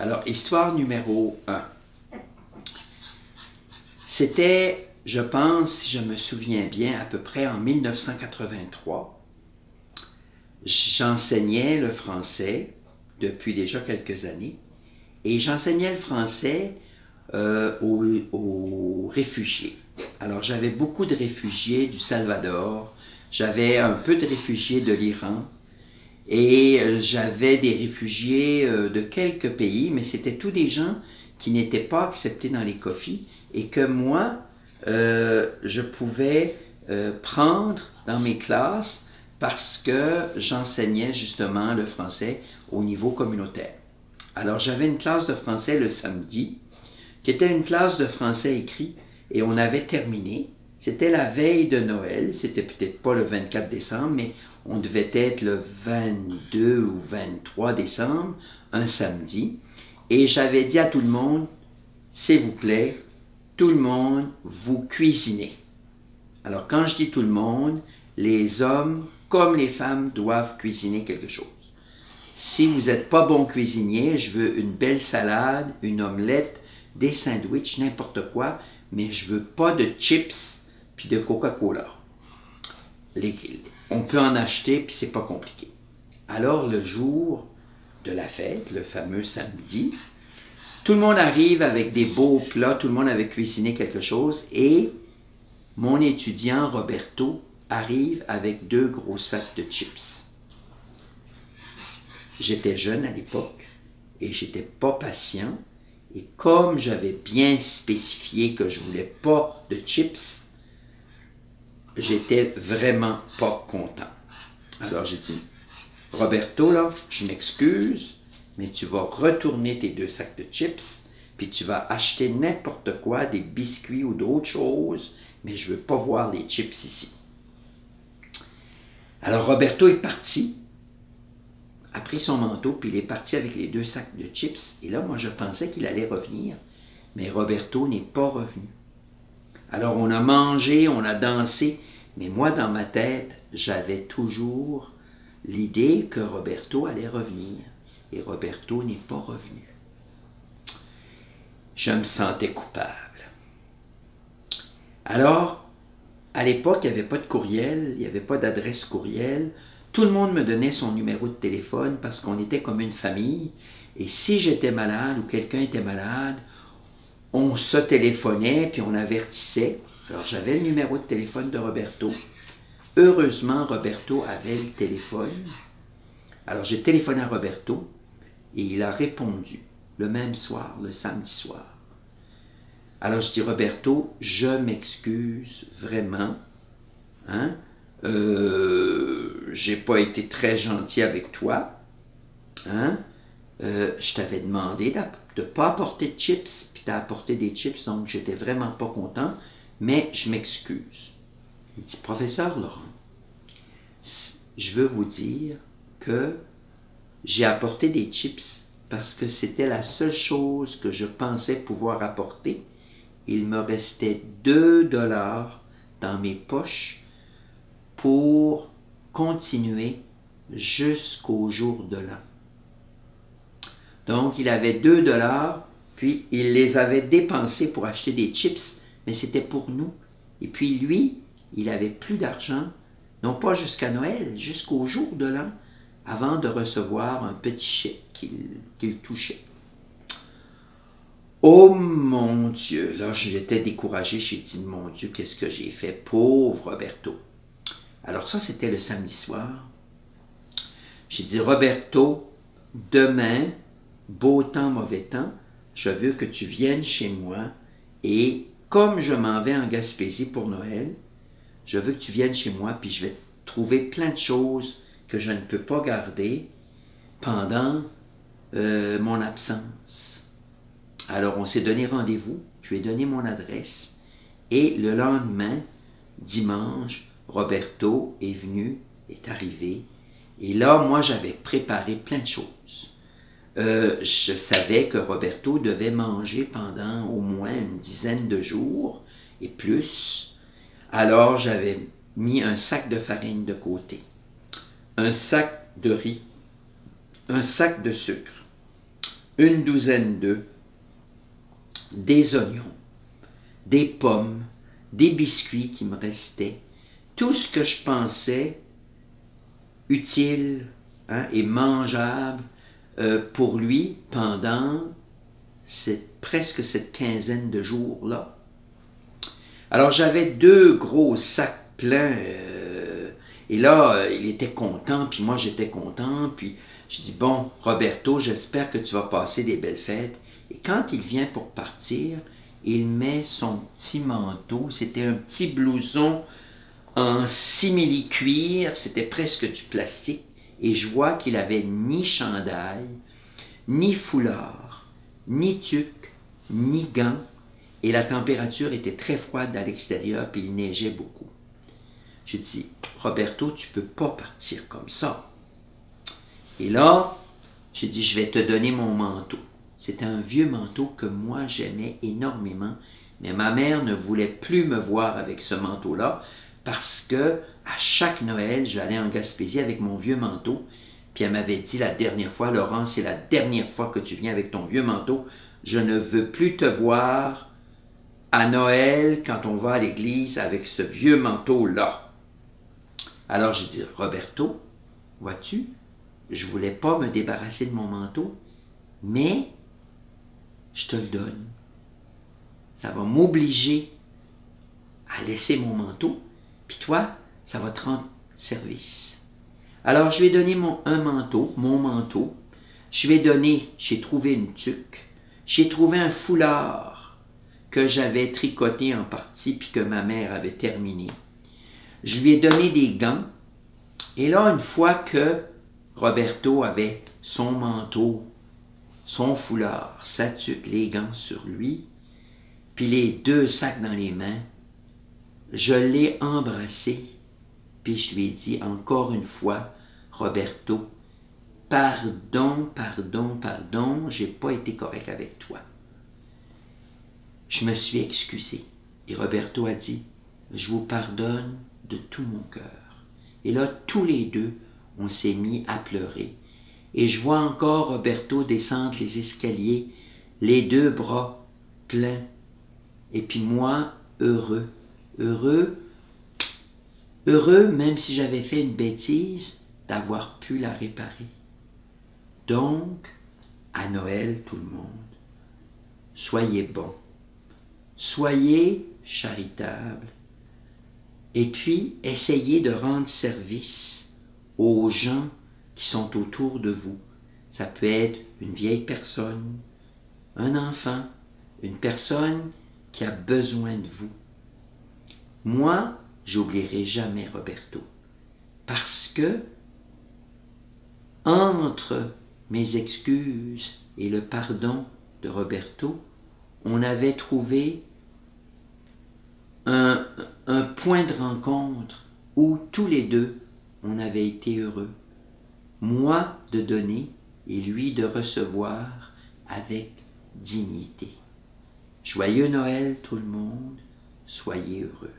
Alors, histoire numéro 1. C'était, je pense, si je me souviens bien, à peu près en 1983. J'enseignais le français depuis déjà quelques années et j'enseignais le français aux réfugiés. Alors, j'avais beaucoup de réfugiés du Salvador, j'avais un peu de réfugiés de l'Iran et j'avais des réfugiés de quelques pays, mais c'était tous des gens qui n'étaient pas acceptés dans les COFI et que moi, je pouvais prendre dans mes classes parce que j'enseignais justement le français au niveau communautaire. Alors, j'avais une classe de français le samedi, qui était une classe de français écrit, et on avait terminé. C'était la veille de Noël, c'était peut-être pas le 24 décembre, mais on devait être le 22 ou 23 décembre, un samedi. Et j'avais dit à tout le monde, s'il vous plaît, tout le monde, vous cuisinez. Alors, quand je dis tout le monde, les hommes comme les femmes doivent cuisiner quelque chose. Si vous n'êtes pas bon cuisinier, je veux une belle salade, une omelette, des sandwichs, n'importe quoi, mais je veux pas de chips puis de Coca-Cola. On peut en acheter puis c'est pas compliqué. Alors, le jour de la fête, le fameux samedi, tout le monde arrive avec des beaux plats, tout le monde avait cuisiné quelque chose et mon étudiant Roberto arrive avec 2 gros sacs de chips. J'étais jeune à l'époque et j'étais pas patient. Et comme j'avais bien spécifié que je voulais pas de chips, j'étais vraiment pas content. Alors j'ai dit, Roberto, là, je m'excuse, mais tu vas retourner tes 2 sacs de chips, puis tu vas acheter n'importe quoi, des biscuits ou d'autres choses, mais je veux pas voir les chips ici. Alors Roberto est parti, a pris son manteau, puis il est parti avec les 2 sacs de chips. Et là, moi, je pensais qu'il allait revenir. Mais Roberto n'est pas revenu. Alors, on a mangé, on a dansé. Mais moi, dans ma tête, j'avais toujours l'idée que Roberto allait revenir. Et Roberto n'est pas revenu. Je me sentais coupable. Alors, à l'époque, il n'y avait pas de courriel, il n'y avait pas d'adresse courriel. Tout le monde me donnait son numéro de téléphone parce qu'on était comme une famille. Et si j'étais malade ou quelqu'un était malade, on se téléphonait puis on avertissait. Alors j'avais le numéro de téléphone de Roberto. Heureusement, Roberto avait le téléphone. Alors j'ai téléphoné à Roberto et il a répondu le même soir, le samedi soir. Alors je dis, Roberto, je m'excuse vraiment. Hein? J'ai pas été très gentil avec toi. Hein? Je t'avais demandé de ne pas apporter de chips, puis tu as apporté des chips, donc j'étais vraiment pas content, mais je m'excuse. Il dit, professeur Laurent, je veux vous dire que j'ai apporté des chips parce que c'était la seule chose que je pensais pouvoir apporter. Il me restait 2 $ dans mes poches pour continuer jusqu'au jour de l'an. Donc, il avait 2 $, puis il les avait dépensés pour acheter des chips, mais c'était pour nous. Et puis lui, il avait plus d'argent, non pas jusqu'à Noël, jusqu'au jour de l'an, avant de recevoir un petit chèque qu'il touchait. Oh mon Dieu! Là, j'étais découragé, j'ai dit, mon Dieu, qu'est-ce que j'ai fait? Pauvre Roberto! Alors ça, c'était le samedi soir. J'ai dit, Roberto, demain, beau temps, mauvais temps, je veux que tu viennes chez moi et comme je m'en vais en Gaspésie pour Noël, je veux que tu viennes chez moi puis je vais trouver plein de choses que je ne peux pas garder pendant mon absence. Alors, on s'est donné rendez-vous, je lui ai donné mon adresse et le lendemain, dimanche, Roberto est venu, est arrivé, et là, moi, j'avais préparé plein de choses. Je savais que Roberto devait manger pendant au moins une dizaine de jours et plus. Alors, j'avais mis un sac de farine de côté, un sac de riz, un sac de sucre, une douzaine d'œufs, des oignons, des pommes, des biscuits qui me restaient, tout ce que je pensais utile, hein, et mangeable pour lui pendant presque cette quinzaine de jours-là. Alors j'avais 2 gros sacs pleins, et là, il était content, puis moi j'étais content, puis je dis, bon, Roberto, j'espère que tu vas passer des belles fêtes. Et quand il vient pour partir, il met son petit manteau, c'était un petit blouson en simili-cuir, c'était presque du plastique, et je vois qu'il avait ni chandail, ni foulard, ni tuque, ni gants, et la température était très froide à l'extérieur, puis il neigeait beaucoup. J'ai dit, Roberto, tu peux pas partir comme ça. Et là, j'ai dit, je vais te donner mon manteau. C'était un vieux manteau que moi j'aimais énormément, mais ma mère ne voulait plus me voir avec ce manteau-là, parce que à chaque Noël, j'allais en Gaspésie avec mon vieux manteau, puis elle m'avait dit la dernière fois, Laurent, c'est la dernière fois que tu viens avec ton vieux manteau, je ne veux plus te voir à Noël quand on va à l'église avec ce vieux manteau-là. Alors j'ai dit, Roberto, vois-tu, je ne voulais pas me débarrasser de mon manteau, mais je te le donne. Ça va m'obliger à laisser mon manteau, puis toi, ça va te rendre service. Alors je lui ai donné un manteau, mon manteau. Je lui ai donné, j'ai trouvé une tuque, j'ai trouvé un foulard que j'avais tricoté en partie puis que ma mère avait terminé. Je lui ai donné des gants. Et là, une fois que Roberto avait son manteau, son foulard, sa tuque, les gants sur lui, puis les 2 sacs dans les mains, je l'ai embrassé, puis je lui ai dit encore une fois, Roberto, pardon, pardon, pardon, j'ai pas été correct avec toi. Je me suis excusé. Et Roberto a dit, je vous pardonne de tout mon cœur. Et là, tous les 2, on s'est mis à pleurer. Et je vois encore Roberto descendre les escaliers, les 2 bras pleins. Et puis moi, heureux, heureux, heureux, même si j'avais fait une bêtise, d'avoir pu la réparer. Donc, à Noël, tout le monde, soyez bons, soyez charitables, et puis essayez de rendre service aux gens qui sont autour de vous. Ça peut être une vieille personne, un enfant, une personne qui a besoin de vous. Moi, j'oublierai jamais Roberto, parce que entre mes excuses et le pardon de Roberto, on avait trouvé un point de rencontre où tous les 2, on avait été heureux. Moi de donner et lui de recevoir avec dignité. Joyeux Noël tout le monde, soyez heureux.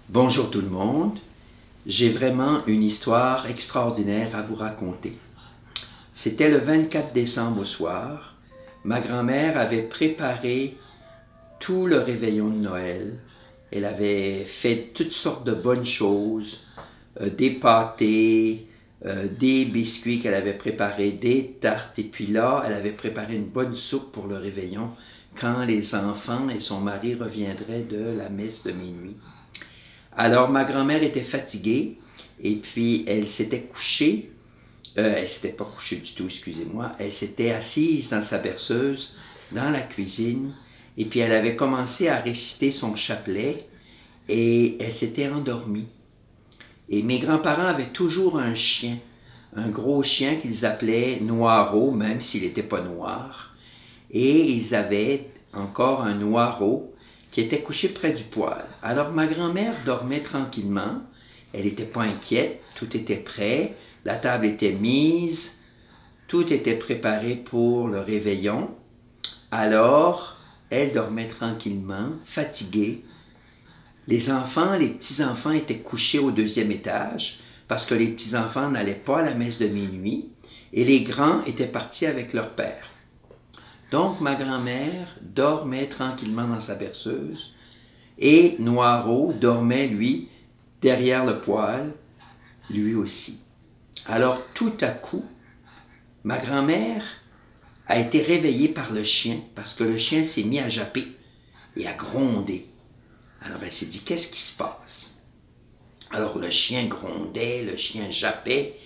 Bonjour tout le monde, j'ai vraiment une histoire extraordinaire à vous raconter. C'était le 24 décembre au soir, ma grand-mère avait préparé tout le réveillon de Noël. Elle avait fait toutes sortes de bonnes choses, des pâtés, des biscuits qu'elle avait préparés, des tartes, et puis là, elle avait préparé une bonne soupe pour le réveillon quand les enfants et son mari reviendraient de la messe de minuit. Alors, ma grand-mère était fatiguée, et puis elle s'était couchée, elle s'était pas couchée du tout, excusez-moi, elle s'était assise dans sa berceuse, dans la cuisine, et puis elle avait commencé à réciter son chapelet, et elle s'était endormie. Et mes grands-parents avaient toujours un chien, un gros chien qu'ils appelaient Noiro, même s'il n'était pas noir, et ils avaient encore un Noiro qui était couché près du poêle. Alors ma grand-mère dormait tranquillement, elle n'était pas inquiète, tout était prêt, la table était mise, tout était préparé pour le réveillon. Alors, elle dormait tranquillement, fatiguée. Les enfants, les petits-enfants étaient couchés au deuxième étage parce que les petits-enfants n'allaient pas à la messe de minuit et les grands étaient partis avec leur père. Donc, ma grand-mère dormait tranquillement dans sa berceuse et Noiro dormait, lui, derrière le poêle, lui aussi. Alors, tout à coup, ma grand-mère a été réveillée par le chien parce que le chien s'est mis à japper et à gronder. Alors, elle s'est dit, qu'est-ce qui se passe? Alors, le chien grondait, le chien jappait.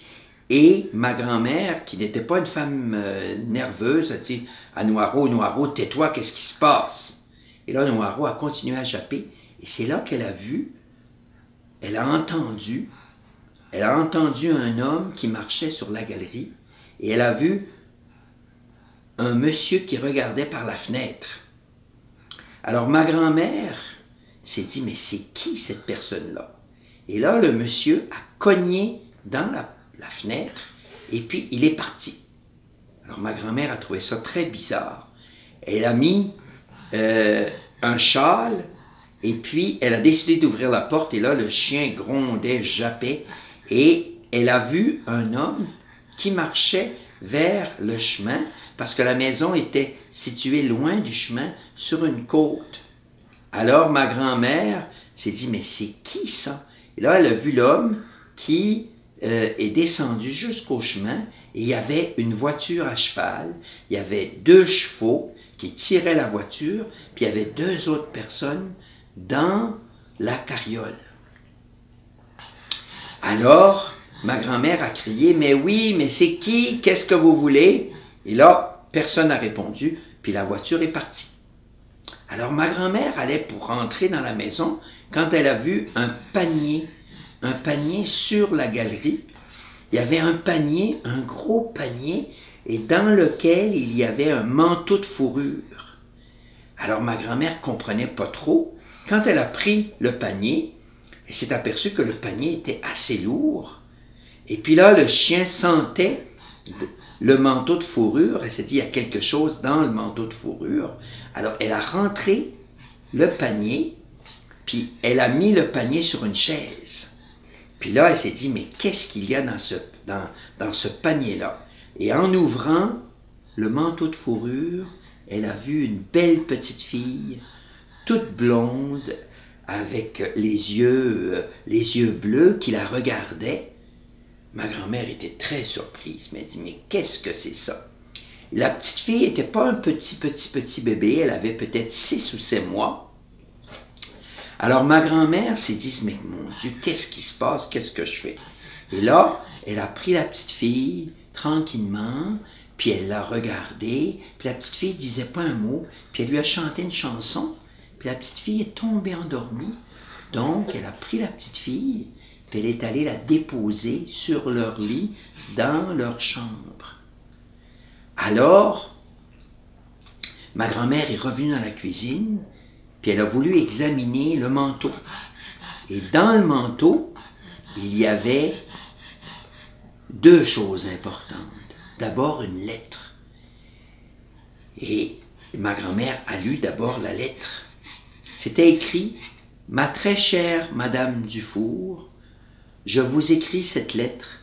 Et ma grand-mère, qui n'était pas une femme nerveuse, a dit à Noiro, Noiro, tais-toi, qu'est-ce qui se passe? Et là, Noiro a continué à japper. Et c'est là qu'elle a vu, elle a entendu un homme qui marchait sur la galerie. Et elle a vu un monsieur qui regardait par la fenêtre. Alors, ma grand-mère s'est dit, mais c'est qui cette personne-là? Et là, le monsieur a cogné dans la fenêtre, et puis il est parti. Alors ma grand-mère a trouvé ça très bizarre. Elle a mis un châle, et puis elle a décidé d'ouvrir la porte, et là le chien grondait, jappait, et elle a vu un homme qui marchait vers le chemin, parce que la maison était située loin du chemin, sur une côte. Alors ma grand-mère s'est dit, mais c'est qui ça? Et là elle a vu l'homme qui est descendu jusqu'au chemin et il y avait une voiture à cheval, il y avait 2 chevaux qui tiraient la voiture, puis il y avait 2 autres personnes dans la carriole. Alors, ma grand-mère a crié, mais oui, mais c'est qui? Qu'est-ce que vous voulez? Et là, personne n'a répondu, puis la voiture est partie. Alors ma grand-mère allait pour rentrer dans la maison quand elle a vu un panier sur la galerie. Il y avait un panier, un gros panier, et dans lequel il y avait un manteau de fourrure. Alors ma grand-mère ne comprenait pas trop. Quand elle a pris le panier, elle s'est aperçue que le panier était assez lourd. Et puis là, le chien sentait le manteau de fourrure. Elle s'est dit, il y a quelque chose dans le manteau de fourrure. Alors elle a rentré le panier, puis elle a mis le panier sur une chaise. Puis là, elle s'est dit, mais qu'est-ce qu'il y a dans ce panier-là? Et en ouvrant le manteau de fourrure, elle a vu une belle petite fille, toute blonde, avec les yeux bleus, qui la regardait. Ma grand-mère était très surprise, mais elle dit, mais qu'est-ce que c'est ça? La petite fille n'était pas un petit bébé, elle avait peut-être 6 ou 7 mois. Alors ma grand-mère s'est dit, mais mon Dieu, qu'est-ce qui se passe? Qu'est-ce que je fais? Et là, elle a pris la petite fille tranquillement, puis elle l'a regardée, puis la petite fille ne disait pas un mot, puis elle lui a chanté une chanson, puis la petite fille est tombée endormie. Donc, elle a pris la petite fille, puis elle est allée la déposer sur leur lit dans leur chambre. Alors, ma grand-mère est revenue dans la cuisine, puis elle a voulu examiner le manteau. Et dans le manteau, il y avait 2 choses importantes. D'abord, une lettre. Et ma grand-mère a lu d'abord la lettre. C'était écrit Ma très chère Madame Dufour, je vous écris cette lettre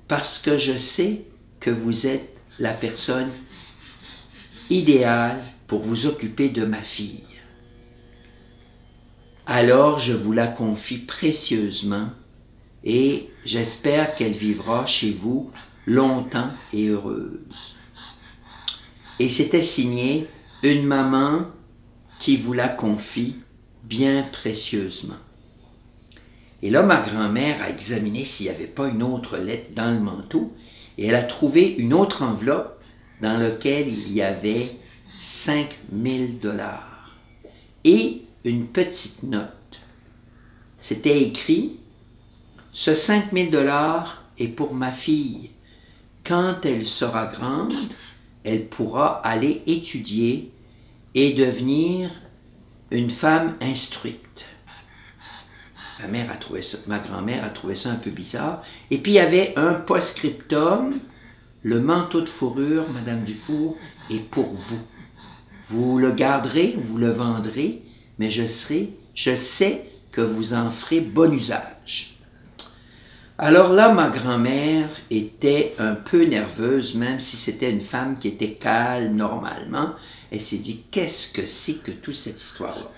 parce que je sais que vous êtes la personne idéale pour vous occuper de ma fille. Alors je vous la confie précieusement et j'espère qu'elle vivra chez vous longtemps et heureuse. Et c'était signé une maman qui vous la confie bien précieusement. Et là, ma grand-mère a examiné s'il n'y avait pas une autre lettre dans le manteau et elle a trouvé une autre enveloppe dans laquelle il y avait 5000 $ et une petite note. C'était écrit « Ce 5000 $ est pour ma fille. Quand elle sera grande, elle pourra aller étudier et devenir une femme instruite. » Ma grand-mère a trouvé ça un peu bizarre. Et puis il y avait un post-scriptum. Le manteau de fourrure, Madame Dufour, est pour vous. Vous le garderez, vous le vendrez, mais je sais que vous en ferez bon usage. Alors là, ma grand-mère était un peu nerveuse, même si c'était une femme qui était calme normalement. Elle s'est dit, qu'est-ce que c'est que toute cette histoire-là?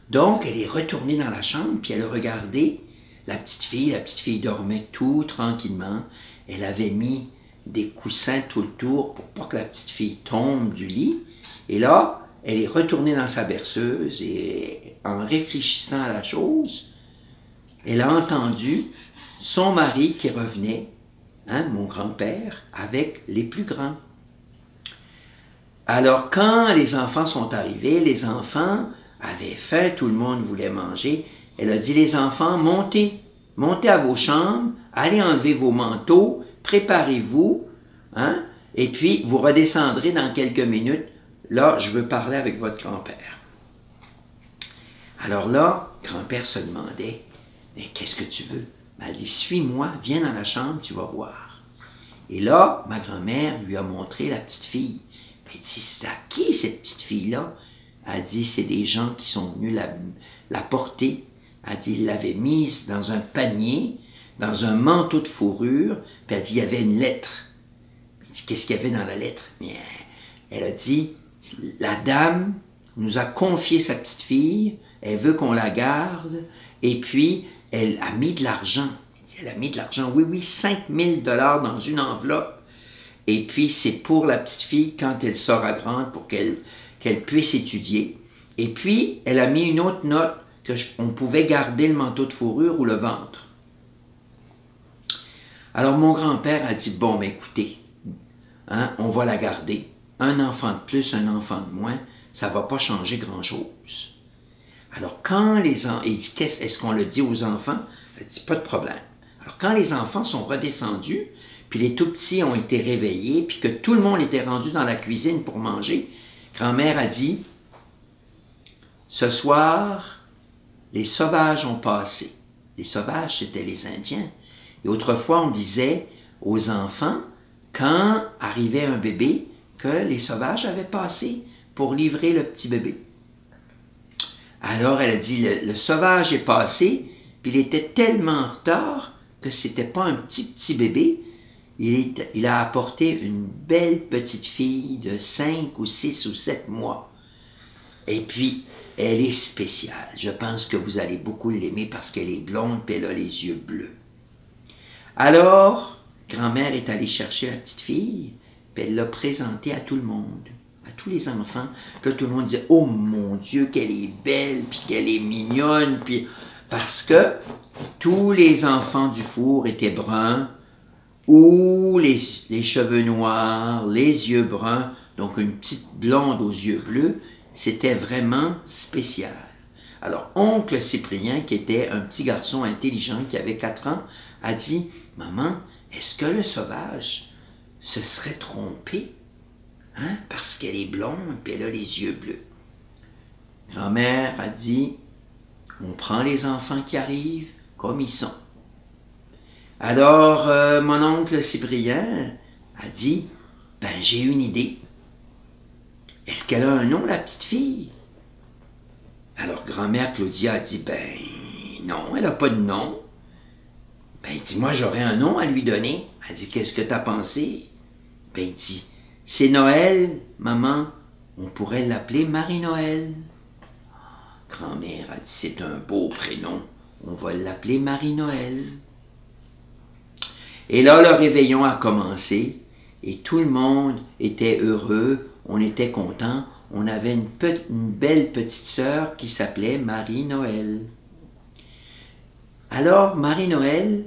Donc, elle est retournée dans la chambre, puis elle a regardé la petite fille dormait tout tranquillement. Elle avait mis des coussins tout le tour pour pas que la petite fille tombe du lit. Et là, elle est retournée dans sa berceuse et en réfléchissant à la chose, elle a entendu son mari qui revenait, mon grand-père, avec les plus grands. Alors, quand les enfants sont arrivés, les enfants avaient faim, tout le monde voulait manger. Elle a dit, les enfants, montez à vos chambres, allez enlever vos manteaux, préparez-vous, et puis vous redescendrez dans quelques minutes. Là, je veux parler avec votre grand-père. Alors là, grand-père se demandait, mais qu'est-ce que tu veux? Elle dit, suis-moi, viens dans la chambre, tu vas voir. Et là, ma grand-mère lui a montré la petite fille. Elle dit, c'est à qui cette petite fille-là? Elle dit, c'est des gens qui sont venus la porter. Elle dit, ils l'avaient mise dans un panier, dans un manteau de fourrure, puis elle dit, il y avait une lettre. Elle dit, qu'est-ce qu'il y avait dans la lettre? Mais elle a dit, la dame nous a confié sa petite fille, elle veut qu'on la garde, et puis elle a mis de l'argent. Elle a mis de l'argent, oui, 5000 $ dans une enveloppe. Et puis c'est pour la petite fille quand elle sera grande, pour qu'elle puisse étudier. Et puis elle a mis une autre note qu'on pouvait garder le manteau de fourrure ou le vendre. Alors mon grand-père a dit, bon, mais écoutez, on va la garder. Un enfant de plus, un enfant de moins, ça ne va pas changer grand-chose. Alors quand les enfants, il dit, est-ce qu'on le dit aux enfants? Il dit, pas de problème. Alors quand les enfants sont redescendus, puis les tout-petits ont été réveillés, puis que tout le monde était rendu dans la cuisine pour manger, grand-mère a dit, ce soir, les sauvages ont passé. Les sauvages, c'était les Indiens. Et autrefois, on disait aux enfants, quand arrivait un bébé, que les sauvages avaient passé pour livrer le petit bébé. Alors, elle a dit, le sauvage est passé, puis il était tellement en retard que c'était pas un petit bébé. Il a apporté une belle petite fille de 5 ou 6 ou 7 mois. Et puis, elle est spéciale. Je pense que vous allez beaucoup l'aimer parce qu'elle est blonde et elle a les yeux bleus. Alors, grand-mère est allée chercher la petite fille, puis elle l'a présentée à tout le monde, à tous les enfants. Puis là, tout le monde disait, oh mon Dieu, qu'elle est belle, puis qu'elle est mignonne, puis parce que tous les enfants du four étaient bruns, ou les cheveux noirs, les yeux bruns, donc une petite blonde aux yeux bleus, c'était vraiment spécial. Alors, oncle Cyprien, qui était un petit garçon intelligent, qui avait 4 ans, a dit, « Maman, est-ce que le sauvage se serait trompé? Parce qu'elle est blonde et elle a les yeux bleus. » Grand-mère a dit, « On prend les enfants qui arrivent comme ils sont. » Alors, mon oncle Cyprien a dit, « Ben, j'ai une idée. Est-ce qu'elle a un nom, la petite fille? » Alors, grand-mère Claudia a dit, ben non, elle n'a pas de nom. Ben, il dit, moi, j'aurais un nom à lui donner. Elle dit, qu'est-ce que tu as pensé? Ben, il dit, c'est Noël, maman, on pourrait l'appeler Marie-Noël. Grand-mère a dit, c'est un beau prénom, on va l'appeler Marie-Noël. Et là, le réveillon a commencé, et tout le monde était heureux, on était content. On avait une belle petite sœur qui s'appelait Marie-Noël. Alors, Marie-Noël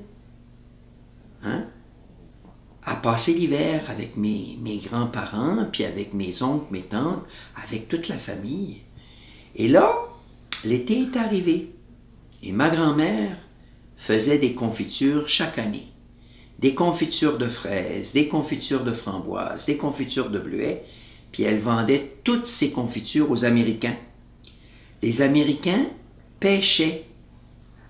a passé l'hiver avec mes grands-parents, puis avec mes oncles, mes tantes, avec toute la famille. Et là, l'été est arrivé. Et ma grand-mère faisait des confitures chaque année. Des confitures de fraises, des confitures de framboises, des confitures de bleuets, puis elle vendait toutes ces confitures aux Américains. Les Américains pêchaient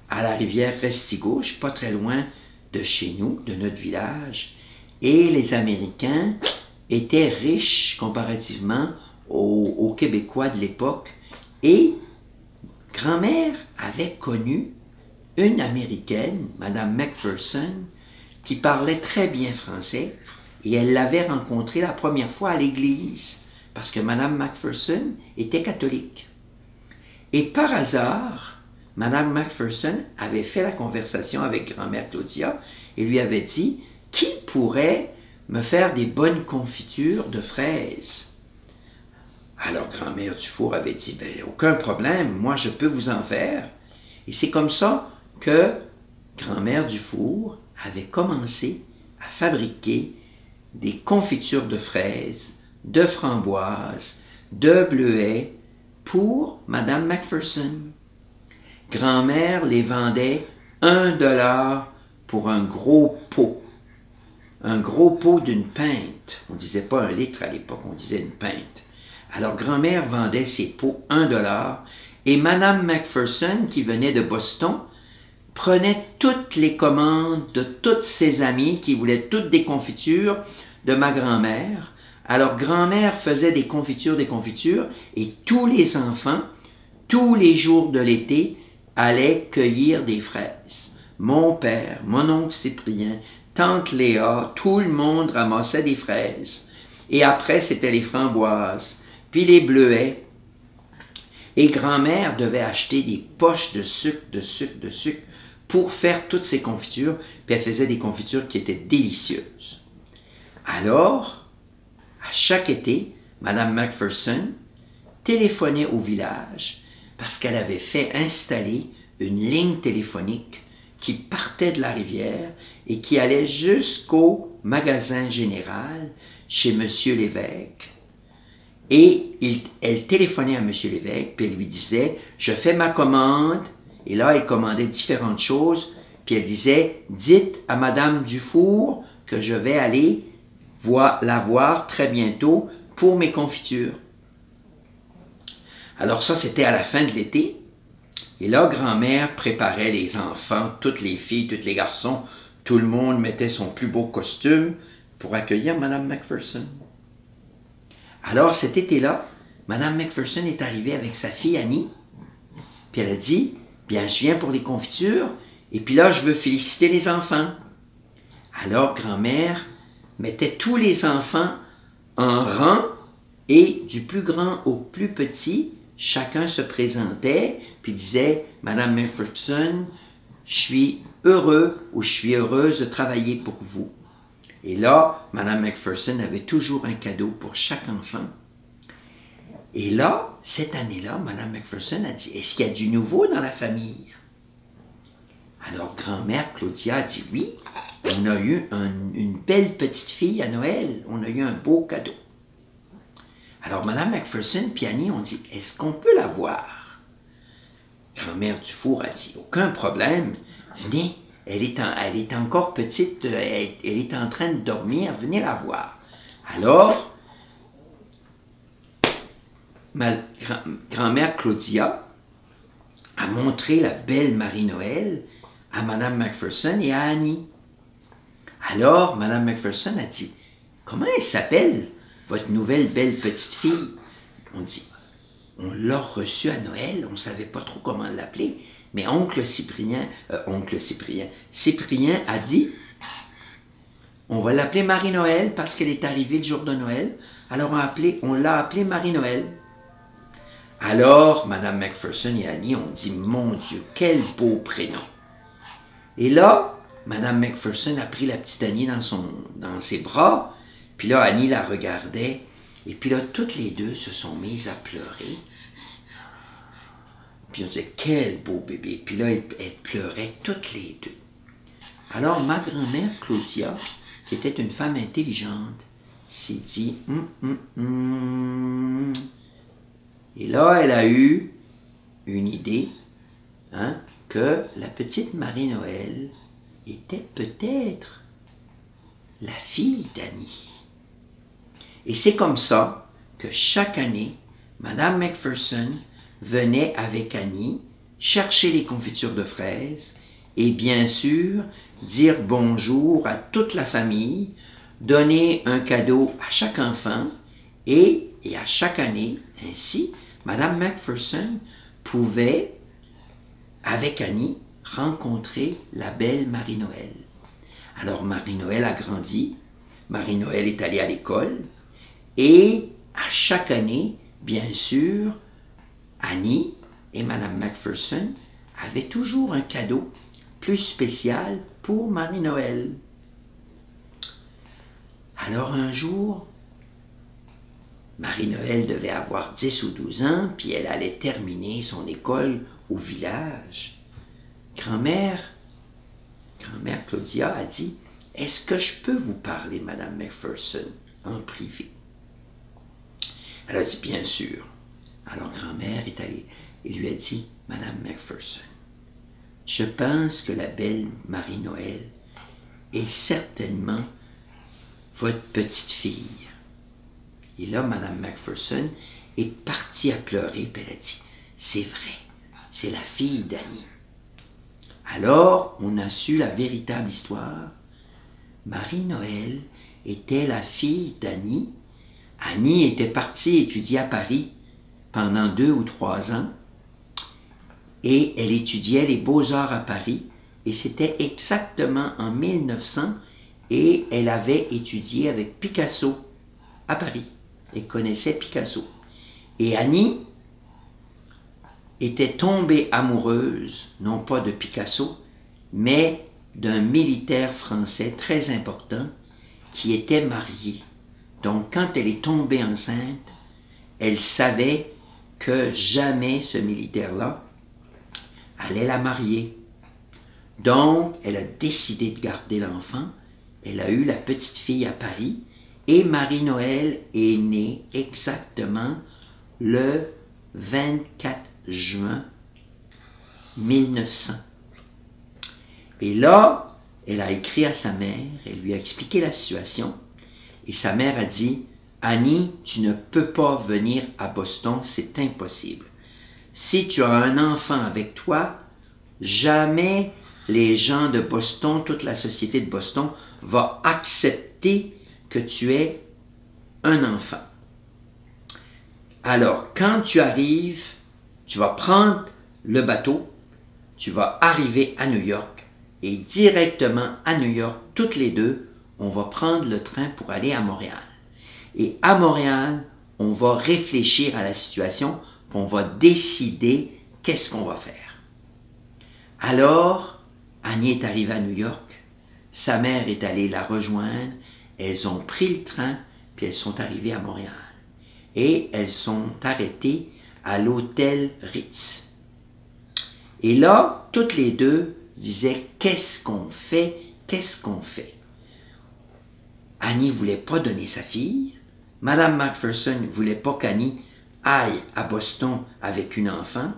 à la rivière Restigouche, pas très loin de chez nous, de notre village, et les Américains étaient riches comparativement aux Québécois de l'époque, et grand-mère avait connu une Américaine, Madame Macpherson, qui parlait très bien français, et elle l'avait rencontrée la première fois à l'église, parce que Madame Macpherson était catholique. Et par hasard, Madame Macpherson avait fait la conversation avec grand-mère Claudia et lui avait dit « Qui pourrait me faire des bonnes confitures de fraises? » Alors grand-mère Dufour avait dit « Ben, aucun problème, moi je peux vous en faire. » Et c'est comme ça que grand-mère Dufour avait commencé à fabriquer des confitures de fraises, de framboises, de bleuets pour Madame Macpherson. Grand-mère les vendait 1$ pour un gros pot. Un gros pot d'une pinte. On ne disait pas 1 litre à l'époque, on disait une pinte. Alors grand-mère vendait ses pots 1$ et Madame Macpherson, qui venait de Boston, prenait toutes les commandes de toutes ses amies qui voulaient toutes des confitures de ma grand-mère. Alors grand-mère faisait des confitures, et tous les enfants, tous les jours de l'été, allaient cueillir des fraises. Mon père, mon oncle Cyprien, tante Léa, tout le monde ramassait des fraises. Et après, c'était les framboises, puis les bleuets. Et grand-mère devait acheter des poches de sucre, pour faire toutes ces confitures, puis elle faisait des confitures qui étaient délicieuses. Alors, à chaque été, Madame Macpherson téléphonait au village parce qu'elle avait fait installer une ligne téléphonique qui partait de la rivière et qui allait jusqu'au magasin général chez M. Lévesque. Et elle téléphonait à M. Lévesque, puis elle lui disait « Je fais ma commande ». Et là, elle commandait différentes choses, puis elle disait « Dites à Madame Dufour que je vais aller la voir très bientôt pour mes confitures. » Alors ça, c'était à la fin de l'été. Et là, grand-mère préparait les enfants, toutes les filles, tous les garçons. Tout le monde mettait son plus beau costume pour accueillir Madame Macpherson. Alors cet été-là, Madame Macpherson est arrivée avec sa fille Annie, puis elle a dit « Bien, je viens pour les confitures, et puis là, je veux féliciter les enfants. » Alors grand-mère mettait tous les enfants en rang, et du plus grand au plus petit, chacun se présentait, puis disait « Madame Macpherson, je suis heureux ou je suis heureuse de travailler pour vous. » Et là, Madame Macpherson avait toujours un cadeau pour chaque enfant. Et là, cette année-là, Madame Macpherson a dit « Est-ce qu'il y a du nouveau dans la famille? » Alors grand-mère Claudia a dit « Oui, on a eu une belle petite fille à Noël, on a eu un beau cadeau. » Alors Madame Macpherson et Annie ont dit « Est-ce qu'on peut la voir? » Grand-mère Dufour a dit « Aucun problème, venez, elle est encore petite, elle est en train de dormir, venez la voir. » Alors, ma grand-mère Claudia a montré la belle Marie-Noël à Madame Macpherson et à Annie. Alors, Madame Macpherson a dit « Comment elle s'appelle, votre nouvelle belle petite fille? » On dit on l'a reçu à Noël, on ne savait pas trop comment l'appeler, mais Cyprien a dit, on va l'appeler Marie-Noël parce qu'elle est arrivée le jour de Noël, alors on l'a appelée Marie-Noël. Alors, Mme Macpherson et Annie ont dit, mon Dieu, quel beau prénom. Et là, Mme Macpherson a pris la petite Annie dans ses bras, puis là, Annie la regardait, et puis là, toutes les deux se sont mises à pleurer. Puis on disait, quel beau bébé. Puis là, elles pleuraient toutes les deux. Alors, ma grand-mère, Claudia, qui était une femme intelligente, s'est dit, Et là, elle a eu une idée, que la petite Marie-Noël était peut-être la fille d'Annie. Et c'est comme ça que chaque année, Mme Macpherson venait avec Annie chercher les confitures de fraises et bien sûr dire bonjour à toute la famille, donner un cadeau à chaque enfant et à chaque année, ainsi, Mme Macpherson pouvait, avec Annie, rencontrer la belle Marie-Noël. Alors Marie-Noël a grandi, Marie-Noël est allée à l'école, et à chaque année, bien sûr, Annie et Mme Macpherson avaient toujours un cadeau plus spécial pour Marie-Noël. Alors un jour, Marie-Noël devait avoir 10 ou 12 ans, puis elle allait terminer son école au village. Grand-mère Claudia a dit, « Est-ce que je peux vous parler, Mme Macpherson, en privé? » Elle a dit, « Bien sûr. » Alors grand-mère est allée et lui a dit, « Mme Macpherson, je pense que la belle Marie-Noël est certainement votre petite fille. » Et là, Mme Macpherson est partie à pleurer, puis elle a dit, « C'est vrai, c'est la fille d'Annie. » Alors, on a su la véritable histoire. Marie-Noël était la fille d'Annie. Annie était partie étudier à Paris pendant 2 ou 3 ans et elle étudiait les beaux-arts à Paris et c'était exactement en 1900 et elle avait étudié avec Picasso à Paris. Elle connaissait Picasso. Et Annie était tombée amoureuse, non pas de Picasso, mais d'un militaire français très important qui était marié. Donc, quand elle est tombée enceinte, elle savait que jamais ce militaire-là allait la marier. Donc, elle a décidé de garder l'enfant. Elle a eu la petite fille à Paris et Marie-Noël est née exactement le 24 juin 1900. Et là, elle a écrit à sa mère, elle lui a expliqué la situation et sa mère a dit, « Annie, tu ne peux pas venir à Boston, c'est impossible. Si tu as un enfant avec toi, jamais les gens de Boston, toute la société de Boston, va accepter que tu aies un enfant. Alors, quand tu arrives, tu vas prendre le bateau, tu vas arriver à New York et directement à New York, toutes les deux, on va prendre le train pour aller à Montréal. Et à Montréal, on va réfléchir à la situation, on va décider qu'est-ce qu'on va faire. » Alors, Annie est arrivée à New York, sa mère est allée la rejoindre, elles ont pris le train, puis elles sont arrivées à Montréal. Et elles sont arrêtées à l'hôtel Ritz. Et là, toutes les deux disaient, qu'est-ce qu'on fait? Qu'est-ce qu'on fait? Annie ne voulait pas donner sa fille. Mme Macpherson ne voulait pas qu'Annie aille à Boston avec une enfant.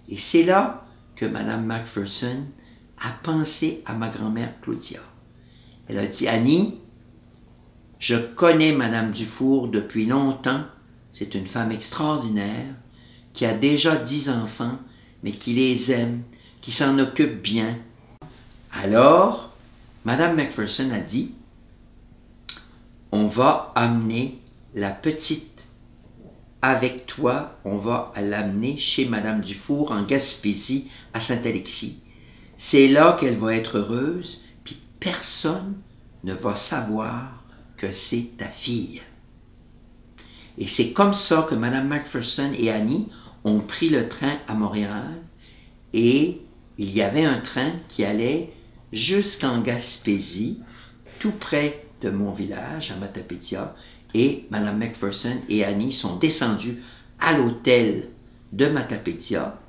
Et c'est là que Mme Macpherson a pensé à ma grand-mère Claudia. Elle a dit, Annie, je connais Mme Dufour depuis longtemps. C'est une femme extraordinaire qui a déjà 10 enfants, mais qui les aime, qui s'en occupe bien. Alors, Mme Macpherson a dit, on va amener la petite avec toi, on va l'amener chez Madame Dufour en Gaspésie, à Saint-Alexis. C'est là qu'elle va être heureuse, puis personne ne va savoir que c'est ta fille. » Et c'est comme ça que Mme Macpherson et Annie ont pris le train à Montréal, et il y avait un train qui allait jusqu'en Gaspésie, tout près de mon village, à Matapédia, et Mme Macpherson et Annie sont descendues à l'hôtel de Matapédia,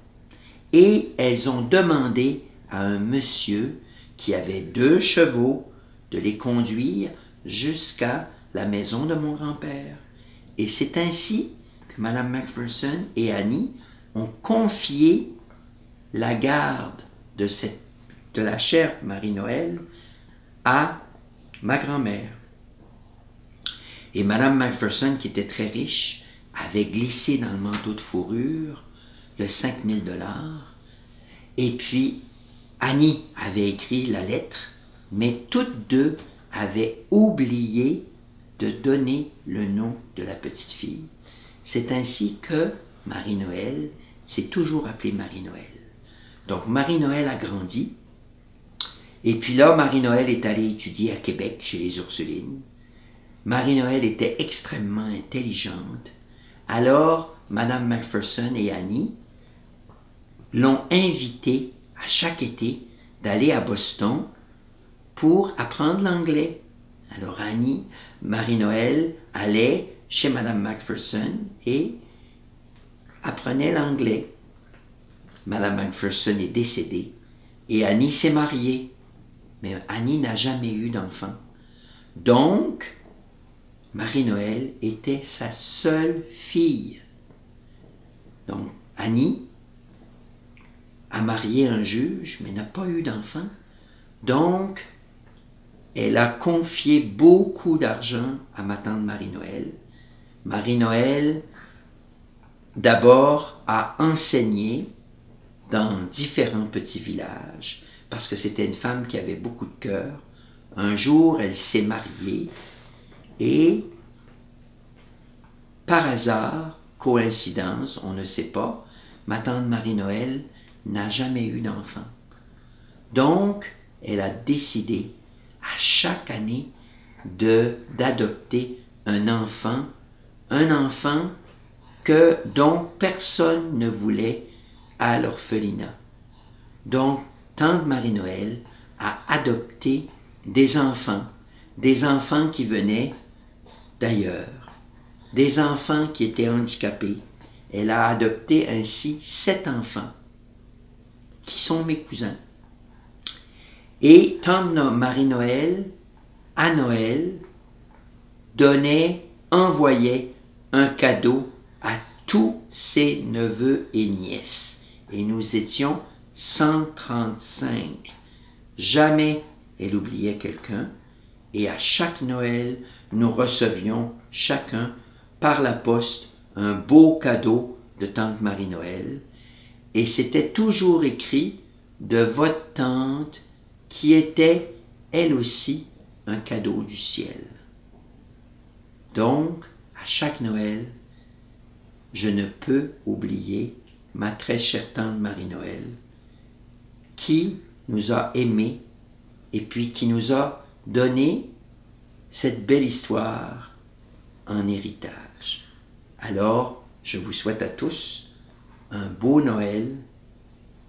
et elles ont demandé à un monsieur qui avait 2 chevaux de les conduire jusqu'à la maison de mon grand-père. Et c'est ainsi que Mme Macpherson et Annie ont confié la garde de la chère Marie-Noël à ma grand-mère. Et Mme Macpherson, qui était très riche, avait glissé dans le manteau de fourrure le 5 000 $. Et puis, Annie avait écrit la lettre, mais toutes deux avaient oublié de donner le nom de la petite fille. C'est ainsi que Marie-Noël s'est toujours appelée Marie-Noël. Donc Marie-Noël a grandi, et puis là, Marie-Noël est allée étudier à Québec chez les Ursulines. Marie-Noël était extrêmement intelligente. Alors, Mme Macpherson et Annie l'ont invitée à chaque été d'aller à Boston pour apprendre l'anglais. Alors Annie, Marie-Noël allait chez Mme Macpherson et apprenait l'anglais. Mme Macpherson est décédée et Annie s'est mariée. Mais Annie n'a jamais eu d'enfant. Donc, Marie-Noël était sa seule fille. Donc, Annie a marié un juge, mais n'a pas eu d'enfant. Donc, elle a confié beaucoup d'argent à ma tante Marie-Noël. Marie-Noël, d'abord, a enseigné dans différents petits villages, parce que c'était une femme qui avait beaucoup de cœur. Un jour, elle s'est mariée et, par hasard, coïncidence, on ne sait pas, ma tante Marie-Noël n'a jamais eu d'enfant. Donc, elle a décidé à chaque année d'adopter un enfant dont personne ne voulait à l'orphelinat. Donc, tante Marie-Noël a adopté des enfants qui venaient d'ailleurs, des enfants qui étaient handicapés. Elle a adopté ainsi 7 enfants, qui sont mes cousins. Et tante Marie-Noël, à Noël, envoyait un cadeau à tous ses neveux et nièces. Et nous étions 135. Jamais elle oubliait quelqu'un. Et à chaque Noël, nous recevions chacun par la poste un beau cadeau de tante Marie-Noël. Et c'était toujours écrit de votre tante qui était, elle aussi, un cadeau du ciel. Donc, à chaque Noël, je ne peux oublier ma très chère tante Marie-Noël, qui nous a aimés et puis qui nous a donné cette belle histoire en héritage. Alors, je vous souhaite à tous un beau Noël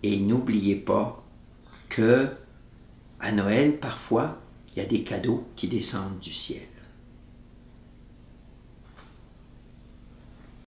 et n'oubliez pas que à Noël, parfois, il y a des cadeaux qui descendent du ciel.